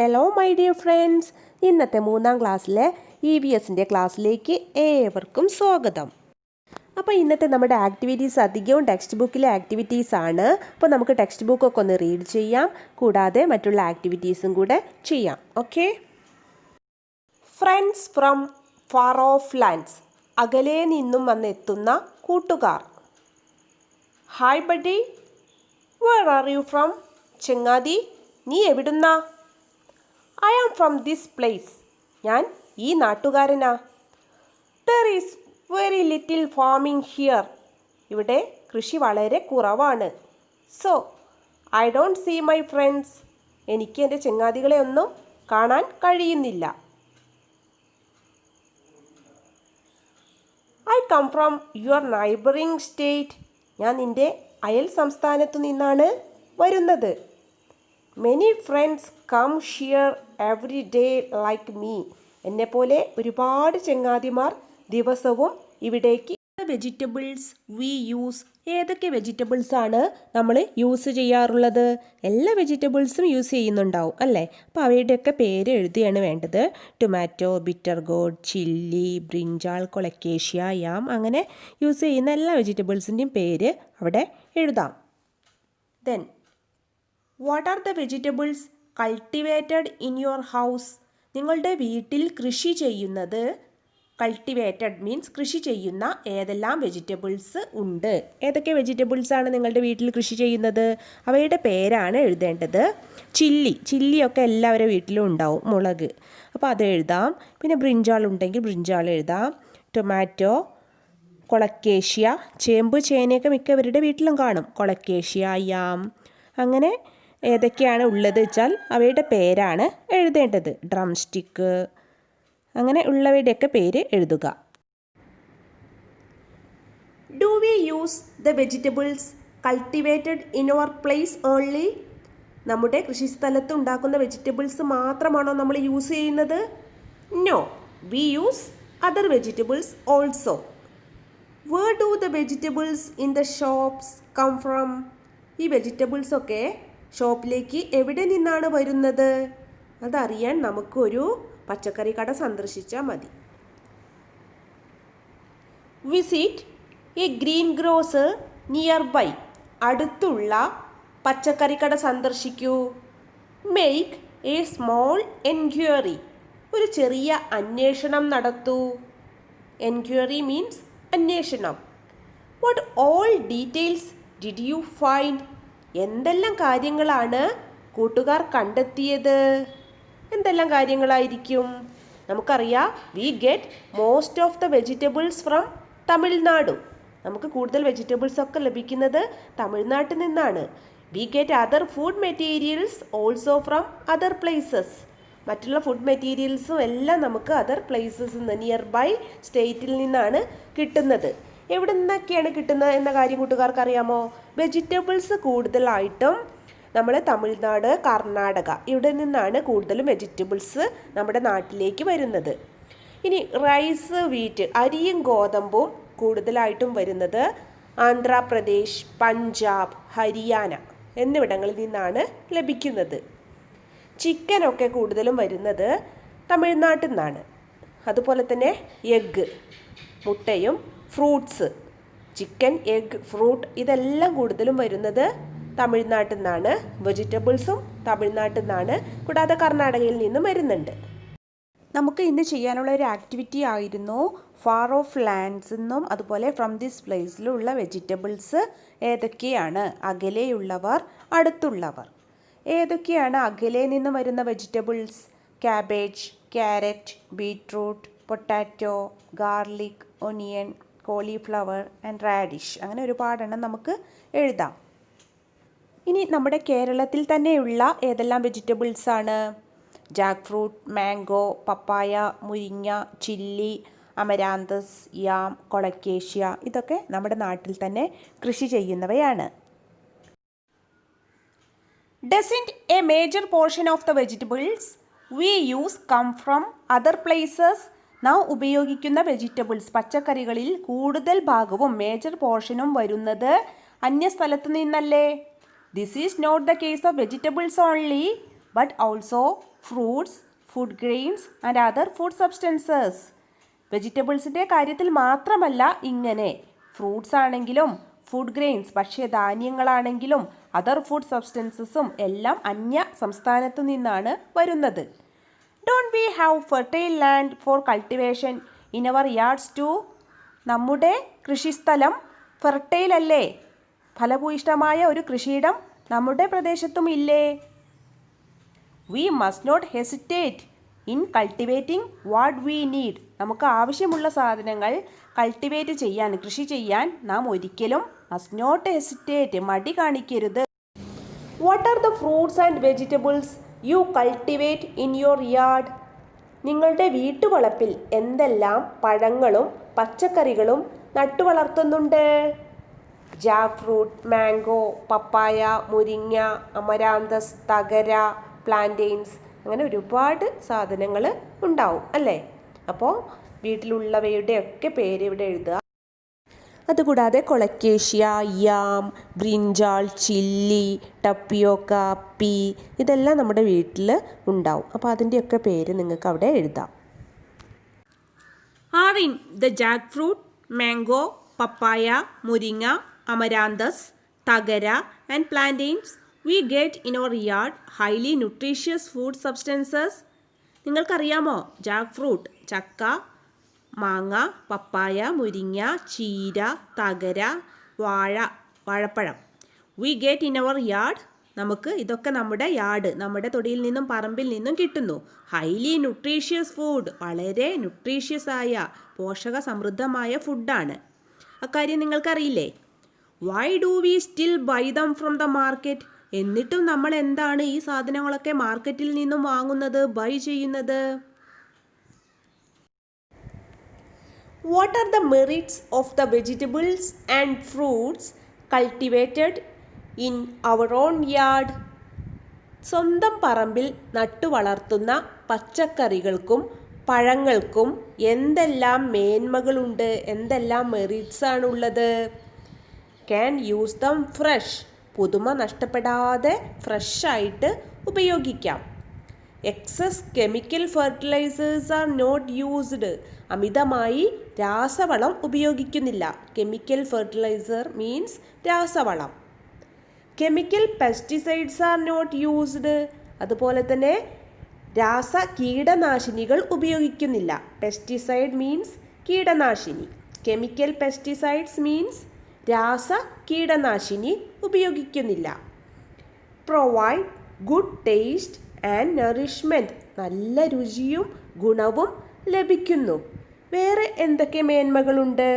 Hello my dear friends, ഇന്നത്തെ 3ാം ക്ലാസ്സിലെ EVSൻ്റെ ക്ലാസ്സിലേക്ക് ഏവർക്കും സ്വാഗതം. അപ്പോൾ ഇന്നത്തെ നമ്മുടെ ആക്ടിവിറ്റീസ് അധികവും ടെക്സ്റ്റ് ബുക്കിലെ ആക്ടിവിറ്റീസ് ആണ്. അപ്പോൾ നമുക്ക് ടെക്സ്റ്റ് ബുക്കൊക്കെ ഒന്ന് റീഡ് ചെയ്യാം, കൂടാതെ മറ്റുള്ള ആക്ടിവിറ്റീസും കൂടെ ചെയ്യാം. Okay. Friends from far off lands, അകലെ നിന്നും വന്നെത്തുന്ന കൂട്ടുകാർ. Hi buddy, where are you from? ചെങ്ങാതി, നീ എവിടുന്നാ? I am from this place, ഞാൻ ഈ നാട്ടുകാരനാ. There is very little farming here, ഇവിടെ കൃഷി വളരെ കുറവാണ്. So I don't see my friends, എനിക്ക് എൻ്റെ ചങ്ങാതികളെ ഒന്നും കാണാൻ കഴിയുന്നില്ല. I come from your neighbouring state, ഞാൻ നിൻ്റെ അയൽ സംസ്ഥാനത്തു നിന്നാണ് വരുന്നത്. Many friends come here every day like me, എന്നെപ്പോലെ ഒരുപാട് ചങ്ങാതിമാർ ദിവസവും ഇവിടേക്ക്. വെജിറ്റബിൾസ് വി യൂസ്, ഏതൊക്കെ വെജിറ്റബിൾസ് ആണ് നമ്മൾ യൂസ് ചെയ്യാറുള്ളത്? എല്ലാ വെജിറ്റബിൾസും യൂസ് ചെയ്യുന്നുണ്ടാവും അല്ലേ? അപ്പോൾ അവയുടെയൊക്കെ പേര് എഴുതുകയാണ് വേണ്ടത്. Tomato, bitter gourd, chilli, brinjal, colocasia, yam, അങ്ങനെ യൂസ് ചെയ്യുന്ന എല്ലാ വെജിറ്റബിൾസിൻ്റെയും പേര് അവിടെ എഴുതാം. Then what are the vegetables cultivated in your house, നിങ്ങളുടെ വീട്ടിൽ കൃഷി ചെയ്യുന്നത്. കൾട്ടിവേറ്റഡ് മീൻസ് കൃഷി ചെയ്യുന്ന ഏതെല്ലാം വെജിറ്റബിൾസ് ഉണ്ട്. ഏതൊക്കെ വെജിറ്റബിൾസ് ആണ് നിങ്ങളുടെ വീട്ടിൽ കൃഷി ചെയ്യുന്നത്? അവയുടെ പേരാണ് എഴുതേണ്ടത്. ചില്ലിയൊക്കെ എല്ലാവരുടെ വീട്ടിലും ഉണ്ടാവും, മുളക്, അപ്പോൾ അത് എഴുതാം. പിന്നെ ബ്രിഞ്ചാൾ ഉണ്ടെങ്കിൽ ബ്രിഞ്ചാൾ എഴുതാം. ടൊമാറ്റോ, കൊളക്കേഷ്യ, ചേമ്പ്, ചേനയൊക്കെ മിക്കവരുടെ വീട്ടിലും കാണും. കൊളക്കേഷ്യ, യാം, അങ്ങനെ ഏതൊക്കെയാണ് ഉള്ളത് വെച്ചാൽ അവയുടെ പേരാണ് എഴുതേണ്ടത്. ഡ്രം സ്റ്റിക്ക്, അങ്ങനെ ഉള്ളവയുടെയൊക്കെ പേര് എഴുതുക. Do we use the vegetables cultivated in our place only, നമ്മുടെ കൃഷിസ്ഥലത്ത് ഉണ്ടാക്കുന്ന വെജിറ്റബിൾസ് മാത്രമാണോ നമ്മൾ യൂസ് ചെയ്യുന്നത്? No, we use other vegetables also. Where do the vegetables in the shops come from, ഈ വെജിറ്റബിൾസൊക്കെ ഷോപ്പിലേക്ക് എവിടെ നിന്നാണ് വരുന്നത്? അതറിയാൻ നമുക്കൊരു പച്ചക്കറി കട സന്ദർശിച്ചാൽ മതി. Visit a green grocer nearby, അടുത്തുള്ള പച്ചക്കറി കട സന്ദർശിക്കൂ. മേക്ക് എ സ്മോൾ എൻക്വയറി, ഒരു ചെറിയ അന്വേഷണം നടത്തൂ. എൻക്വയറി മീൻസ് അന്വേഷണം. What all details did you find, എന്തെല്ലാം കാര്യങ്ങളാണ് കൂട്ടുകാർ കണ്ടെത്തിയത്? എന്തെല്ലാം കാര്യങ്ങളായിരിക്കും? നമുക്കറിയാം, we get most of the vegetables from Tamil Nadu, നമുക്ക് കൂടുതൽ വെജിറ്റബിൾസ് ഒക്കെ ലഭിക്കുന്നത് തമിഴ്നാട്ടിൽ നിന്നാണ്. We get other food materials also from other places, മറ്റുള്ള ഫുഡ് മെറ്റീരിയൽസും എല്ലാം നമുക്ക് അതർ പ്ലേസസ് നിയർ ബൈ സ്റ്റേറ്റിൽ നിന്നാണ് കിട്ടുന്നത്. എവിടെ നിന്നൊക്കെയാണ് കിട്ടുന്നത് എന്ന കാര്യം കൂട്ടുകാർക്ക് അറിയാമോ? വെജിറ്റബിൾസ് കൂടുതലായിട്ടും നമ്മൾ തമിഴ്നാട്, കർണാടക, ഇവിടെ നിന്നാണ് കൂടുതലും വെജിറ്റബിൾസ് നമ്മുടെ നാട്ടിലേക്ക് വരുന്നത്. ഇനി റൈസ്, വീറ്റ്, അരിയും ഗോതമ്പും കൂടുതലായിട്ടും വരുന്നത് ആന്ധ്രാപ്രദേശ്, പഞ്ചാബ്, ഹരിയാന എന്നിവിടങ്ങളിൽ നിന്നാണ് ലഭിക്കുന്നത്. ചിക്കനൊക്കെ കൂടുതലും വരുന്നത് തമിഴ്നാട്ടിൽ നിന്നാണ്. അതുപോലെ തന്നെ എഗ്ഗ്, മുട്ടയും, ഫ്രൂട്ട്സ്, ചിക്കൻ, എഗ്ഗ്, ഫ്രൂട്ട്, ഇതെല്ലാം കൂടുതലും വരുന്നത് തമിഴ്നാട്ടിൽ നിന്നാണ്. വെജിറ്റബിൾസും തമിഴ്നാട്ടിൽ നിന്നാണ്, കൂടാതെ കർണാടകയിൽ നിന്നും വരുന്നുണ്ട്. നമുക്ക് ഇന്ന് ചെയ്യാനുള്ള ഒരു ആക്ടിവിറ്റി ആയിരുന്നു ഫാർ ഓഫ് ലാൻഡ്സ് എന്നും അതുപോലെ ഫ്രം ദിസ് പ്ലേസിലുള്ള വെജിറ്റബിൾസ് ഏതൊക്കെയാണ്, അകലെയുള്ളവർ, അടുത്തുള്ളവർ. ഏതൊക്കെയാണ് അകലെ നിന്ന് വരുന്ന vegetables? Cabbage, carrot, beetroot, potato, garlic, onion, cauliflower and radish, അങ്ങനെ ഒരുപാടെണ്ണം നമുക്ക് എഴുതാം. ഇനി നമ്മുടെ കേരളത്തിൽ തന്നെയുള്ള ഏതെല്ലാം വെജിറ്റബിൾസ് ആണ്? ജാക്ക് ഫ്രൂട്ട്, മാംഗോ, പപ്പായ, മുരിങ്ങ, ചില്ലി, അമരാന്തസ്, യാം, കൊളക്കേഷ്യ, ഇതൊക്കെ നമ്മുടെ നാട്ടിൽ തന്നെ കൃഷി ചെയ്യുന്നവയാണ്. Doesn't a major portion of the vegetables we use come from other places? നാം ഉപയോഗിക്കുന്ന വെജിറ്റബിൾസ്, പച്ചക്കറികളിൽ കൂടുതൽ ഭാഗവും മേജർ പോർഷനും വരുന്നത് അന്യ സ്ഥലത്തു നിന്നല്ലേ? This is not the case of vegetables only, but also fruits, food grains and other food substances. വെജിറ്റബിൾസിൻ്റെ കാര്യത്തിൽ മാത്രമല്ല ഇങ്ങനെ, ഫ്രൂട്ട്സ് ആണെങ്കിലും ഫുഡ് ഗ്രെയിൻസ് ഭക്ഷ്യധാന്യങ്ങളാണെങ്കിലും അതർ ഫുഡ് സബ്സ്റ്റൻസസും എല്ലാം അന്യ സംസ്ഥാനത്തു നിന്നാണ് വരുന്നത്. Don't we have fertile land for cultivation in our yards too? നമ്മുടെ കൃഷിസ്ഥലം ഫെർട്ടൈൽ അല്ലേ? ഫലഭൂയിഷ്ഠമായ ഒരു കൃഷിയിടം നമ്മുടെ പ്രദേശത്തും ഇല്ലേ? We must not hesitate in cultivating what we need. നമുക്ക് ആവശ്യമുള്ള സാധനങ്ങൾ കൾട്ടിവേറ്റ് ചെയ്യാൻ, കൃഷി ചെയ്യാൻ നാം ഒരിക്കലും മസ്റ്റ് നോട്ട് ഹെസിറ്റേറ്റ്, മടി കാണിക്കരുത്. What are the fruits and vegetables you cultivate in your yard? നിങ്ങളുടെ വീട്ടുവളപ്പിൽ എന്തെല്ലാം പഴങ്ങളും പച്ചക്കറികളും നട്ടുവളർത്തുന്നുണ്ട്? ജാക്ക് ഫ്രൂട്ട്, മാംഗോ, പപ്പായ, മുരിങ്ങ, അമരാന്തസ്, തകര, പ്ലാന്റെയിൻസ്, അങ്ങനെ ഒരുപാട് സാധനങ്ങൾ ഉണ്ടാവും അല്ലേ? അപ്പോൾ വീട്ടിലുള്ളവയുടെയൊക്കെ പേര് ഇവിടെ എഴുതുക. അതുകൂടാതെ കൊളക്കേഷ്യ, യാം, ബ്രിഞ്ചാൾ, ചില്ലി, ടപ്പിയോക്ക, പീ, ഇതെല്ലാം നമ്മുടെ വീട്ടിൽ ഉണ്ടാവും. അപ്പോൾ അതിൻ്റെയൊക്കെ പേര് നിങ്ങൾക്ക് അവിടെ എഴുതാം. Are in the Jack fruit, mango, papaya, മുരിങ്ങ, അമരാന്തസ്, തകര and plantains we get in our yard highly nutritious food substances? നിങ്ങൾക്കറിയാമോ ജാക്ക് ഫ്രൂട്ട്, ചക്ക, മാങ്ങ, പപ്പായ, മുരിങ്ങ, ചീര, തകര, വാഴപ്പഴം, we get in our yard, നമുക്ക് ഇതൊക്കെ നമ്മുടെ യാർഡ്, നമ്മുടെ തൊടിയിൽ നിന്നും പറമ്പിൽ നിന്നും കിട്ടുന്നു. ഹൈലി ന്യൂട്രീഷ്യസ് ഫുഡ്, വളരെ ന്യൂട്രീഷ്യസ് ആയ പോഷക സമൃദ്ധമായ ഫുഡാണ്. അക്കാര്യം നിങ്ങൾക്കറിയില്ലേ? Why do we still buy them from the market? എന്നിട്ടും നമ്മൾ എന്താണ് ഈ സാധനങ്ങളൊക്കെ മാർക്കറ്റിൽ നിന്നും വാങ്ങുന്നത്, ബൈ ചെയ്യുന്നത്? What are the merits of the vegetables and fruits cultivated in our own yard? സ്വന്തം പറമ്പിൽ നട്ടുവളർത്തുന്ന പച്ചക്കറികൾക്കും പഴങ്ങൾക്കും എന്തെല്ലാം മേന്മകളുണ്ട്, എന്തെല്ലാം മെറിറ്റ്സ് ആണുള്ളത്? ക്യാൻ യൂസ് ദം ഫ്രഷ്, പുതുമ നഷ്ടപ്പെടാതെ ഫ്രഷായിട്ട് ഉപയോഗിക്കാം. Excess chemical fertilisers are not used, അമിതമായി രാസവളം ഉപയോഗിക്കുന്നില്ല. കെമിക്കൽ ഫെർട്ടിലൈസർ മീൻസ് രാസവളം. Chemical pesticides are not used, അതുപോലെ തന്നെ കീടനാശിനികൾ ഉപയോഗിക്കുന്നില്ല. പെസ്റ്റിസൈഡ് മീൻസ് കീടനാശിനി. കെമിക്കൽ പെസ്റ്റിസൈഡ്സ് മീൻസ് കീടനാശിനി ഉപയോഗിക്കുന്നില്ല. Provide good taste and nourishment, നല്ല രുചിയും ഗുണവും ലഭിക്കുന്നു. വേറെ എന്തൊക്കെ മേന്മകളുണ്ട്?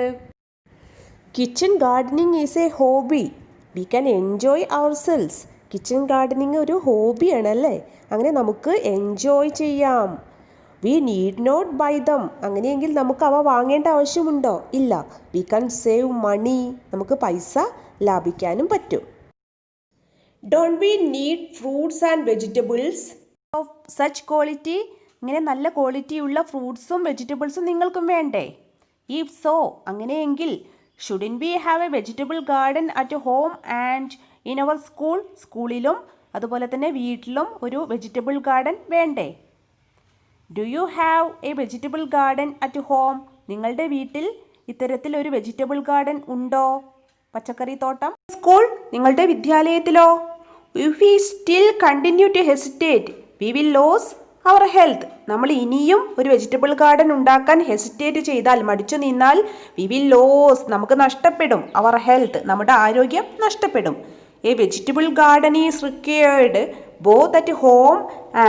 Kitchen gardening is a hobby, we can enjoy ourselves. Kitchen gardening ഒരു ഹോബിയാണ് അല്ലേ? അങ്ങനെ നമുക്ക് എൻജോയ് ചെയ്യാം. We need not buy dum, അങ്ങനെയെങ്കിൽ നമുക്ക് അവ വാങ്ങേണ്ട ആവശ്യമുണ്ടോ? ഇല്ല. വി ക്യാൻ സേവ് മണി, നമുക്ക് പൈസ ലാഭിക്കാനും പറ്റും. Don't we need fruits and vegetables of such quality? ഇങ്ങനെ നല്ല ക്വാളിറ്റിയുള്ള ഫ്രൂട്ട്സും വെജിറ്റബിൾസും നിങ്ങൾക്കും വേണ്ടേ? ഇഫ് സോ, അങ്ങനെയെങ്കിൽ shouldn't we have a vegetable garden at home and in our school? സ്കൂളിലും അതുപോലെ തന്നെ വീട്ടിലും ഒരു വെജിറ്റബിൾ ഗാർഡൻ വേണ്ടേ? Do you have a vegetable garden at home? നിങ്ങളുടെ വീട്ടിൽ ഇത്തരത്തിലൊരു വെജിറ്റബിൾ ഗാർഡൻ ഉണ്ടോ? പച്ചക്കറി തോട്ടം. സ്കൂൾ, നിങ്ങളുടെ വിദ്യാലയത്തിലോ? If we still continue to hesitate we will lose our health. നമ്മൾ ഇനിയും ഒരു വെജിറ്റബിൾ ഗാർഡൻ ഉണ്ടാക്കാൻ ഹെസിറ്റേറ്റ് ചെയ്താൽ, മടിച്ചു നിന്നാൽ, വി വിൽ ലോസ്, നമുക്ക് നഷ്ടപ്പെടും. അവർ ഹെൽത്ത്, നമ്മുടെ ആരോഗ്യം നഷ്ടപ്പെടും. A vegetable garden is required both at home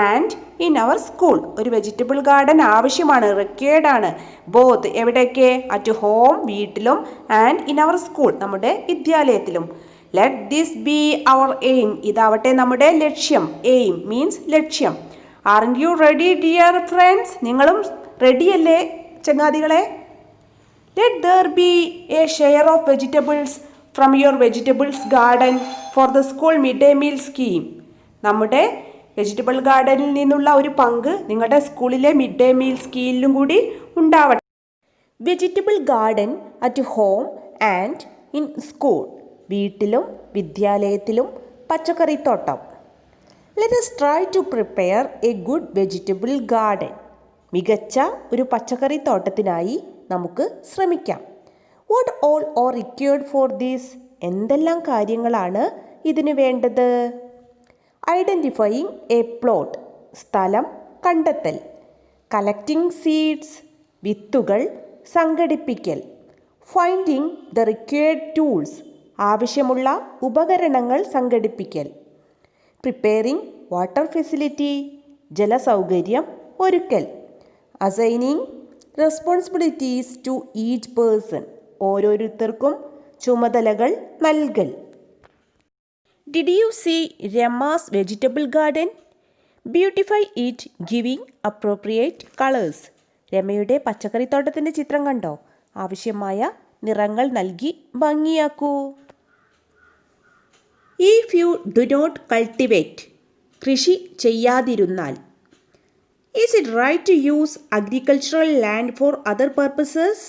and in our school. ഒരു വെജിറ്റബിൾ ഗാർഡൻ ആവശ്യമാണ്, റിക്വയർഡ് ആണ്. ബോത്ത്, എവിടെയൊക്കെ? അറ്റ് ഹോം, വീട്ടിലും, ആൻഡ് ഇൻ അവർ സ്കൂൾ, നമ്മുടെ വിദ്യാലയത്തിലും. Let this be our aim, ഇതാവട്ടെ നമ്മുടെ ലക്ഷ്യം. എയിം മീൻസ് ലക്ഷ്യം. Aren't you ready dear friends? നിങ്ങളും റെഡിയല്ലേ ചങ്ങാതികളെ? Let there be a share of vegetables from your vegetables garden for the school mid day meal scheme. നമ്മുടെ വെജിറ്റബിൾ ഗാർഡനിൽ നിന്നുള്ള ഒരു പങ്ക് നിങ്ങളുടെ സ്കൂളിലെ മിഡ് ഡേ മീൽ സ്കീമിലും കൂടി ഉണ്ടാവട്ടെ. Vegetable garden at home and in school, വീട്ടിലും വിദ്യാലയത്തിലും പച്ചക്കറിത്തോട്ടം. Let us try to prepare a good vegetable garden. മികച്ച ഒരു പച്ചക്കറി തോട്ടത്തിനായി നമുക്ക് ശ്രമിക്കാം. What all are required for this? എന്തെല്ലാം കാര്യങ്ങളാണ് ഇതിന് വേണ്ടത്? Identifying a plot. സ്ഥലം കണ്ടെത്തൽ. Collecting seeds. വിത്തുകൾ സംഘടിപ്പിക്കൽ. Finding the required tools. ആവശ്യമുള്ള ഉപകരണങ്ങൾ സംഘടിപ്പിക്കൽ. Preparing water facility. ജലസൗകര്യം ഒരുക്കൽ. Assigning responsibilities to each person. ഓരോരുത്തർക്കും ചുമതലകൾ നൽകൽ. Did you see Rama's vegetable garden? Beautify it giving appropriate colours. രമയുടെ പച്ചക്കറിത്തോട്ടത്തിൻ്റെ ചിത്രം കണ്ടോ? ആവശ്യമായ നിറങ്ങൾ നൽകി ഭംഗിയാക്കൂ. If you do not cultivate. കൃഷി ചെയ്യാതിരുന്നാൽ. Is it right to use agricultural land for other purposes?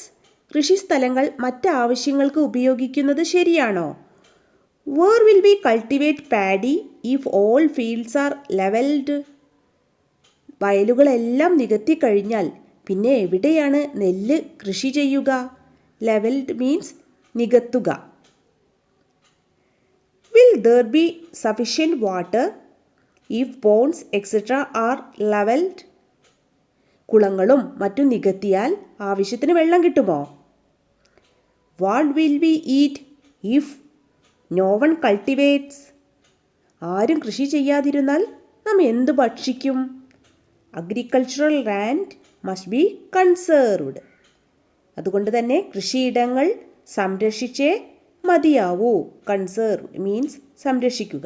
കൃഷിസ്ഥലങ്ങൾ മറ്റ് ആവശ്യങ്ങൾക്ക് ഉപയോഗിക്കുന്നത് ശരിയാണോ? Where will be cultivate paddy if all fields are levelled? വയലുകളെല്ലാം നികത്തിക്കഴിഞ്ഞാൽ പിന്നെ എവിടെയാണ് നെല്ല് കൃഷി ചെയ്യുക? ലെവൽഡ് മീൻസ് നികത്തുക. Will there be sufficient water if ponds etcetera are levelled? കുളങ്ങളും മറ്റും നികത്തിയാൽ ആവശ്യത്തിന് വെള്ളം കിട്ടുമോ? What will we eat if no one cultivates? ആരും കൃഷി ചെയ്യാതിരുന്നാൽ നാം എന്ത് ഭക്ഷിക്കും? Agricultural land must be conserved. അതുകൊണ്ട് തന്നെ കൃഷിയിടങ്ങൾ സംരക്ഷിച്ചേ മതിയാവൂ. കൺസേർവ് മീൻസ് സംരക്ഷിക്കുക.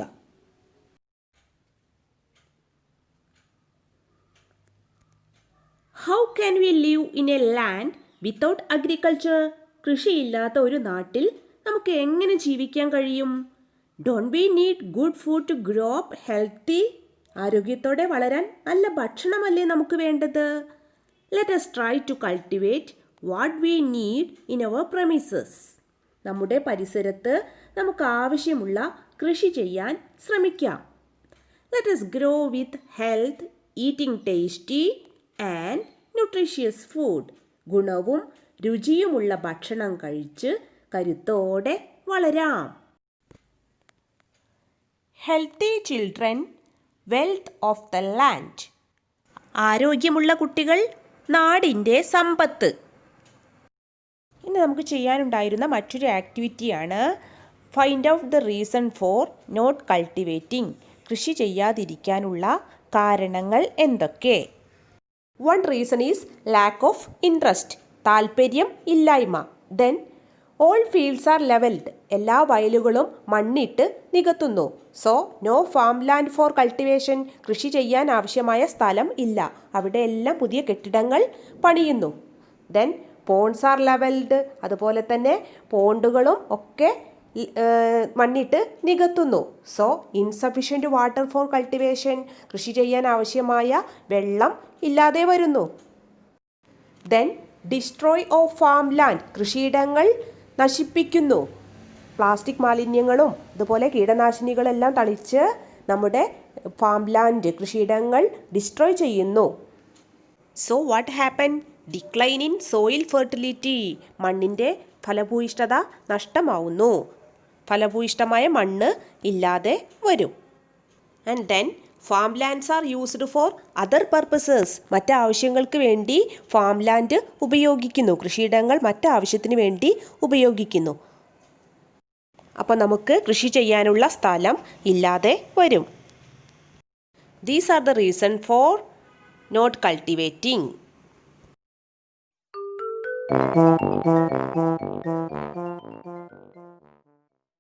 How can we live in a land without agriculture? കൃഷിയില്ലാത്ത ഒരു നാട്ടിൽ നമുക്ക് എങ്ങനെ ജീവിക്കാൻ കഴിയും? Don't we need good food to grow up healthy? ആരോഗ്യത്തോടെ വളരാൻ നല്ല ഭക്ഷണമല്ലേ നമുക്ക് വേണ്ടത്? Let us try to cultivate what we need in our premises. നമ്മുടെ പരിസരത്ത് നമുക്ക് ആവശ്യമുള്ള കൃഷി ചെയ്യാൻ ശ്രമിക്കാം. Let us grow with health, eating tasty and nutritious food. ഗുണവും രുചിയുമുള്ള ഭക്ഷണം കഴിച്ച് കരുത്തോടെ വളരാം. Healthy children wealth of the land. ആരോഗ്യമുള്ള കുട്ടികൾ നാടിൻ്റെ സമ്പത്ത്. ഇനി നമുക്ക് ചെയ്യാനുണ്ടായിരുന്ന മറ്റൊരു ആക്ടിവിറ്റിയാണ് find out the reason for not cultivating. കൃഷി ചെയ്യാതിരിക്കാനുള്ള കാരണങ്ങൾ എന്തൊക്കെ? One reason is lack of interest. താല്പര്യം ഇല്ലായ്മ. Then all fields are levelled. എല്ലാ വയലുകളും മണ്ണിട്ട് നികത്തുന്നു. So no farm land for cultivation. കൃഷി ചെയ്യാൻ ആവശ്യമായ സ്ഥലം ഇല്ല. അവിടെ എല്ലാം പുതിയ കെട്ടിടങ്ങൾ പണിയുന്നു. Then ponds are levelled. അതുപോലെ തന്നെ പോണ്ടുകളും ഒക്കെ മണ്ണിട്ട് നികത്തുന്നു. So insufficient water for cultivation. കൃഷി ചെയ്യാൻ ആവശ്യമായ വെള്ളം ഇല്ലാതെ വരുന്നു. Then destroy of farm land. കൃഷിയിടങ്ങൾ നശിപ്പിക്കുന്നു. പ്ലാസ്റ്റിക് മാലിന്യങ്ങളും അതുപോലെ കീടനാശിനികളെല്ലാം തളിച്ച് നമ്മുടെ ഫാം ലാൻഡ് കൃഷിയിടങ്ങൾ ഡിസ്ട്രോയ് ചെയ്യുന്നു. So what happen? Decline in soil fertility. മണ്ണിൻ്റെ ഫലഭൂയിഷ്ഠത നഷ്ടമാവുന്നു. ഫലഭൂയിഷ്ഠമായ മണ്ണ് ഇല്ലാതെ വരും. And then farm lands are used for other purposes. മറ്റാവശ്യങ്ങൾക്ക് വേണ്ടി ഫാം ലാൻഡ് ഉപയോഗിക്കുന്നു. കൃഷിയിടങ്ങൾ മറ്റാവശ്യത്തിന് വേണ്ടി ഉപയോഗിക്കുന്നു. അപ്പോൾ നമുക്ക് കൃഷി ചെയ്യാനുള്ള സ്ഥലം ഇല്ലാതെ വരും. These are the reason for not cultivating.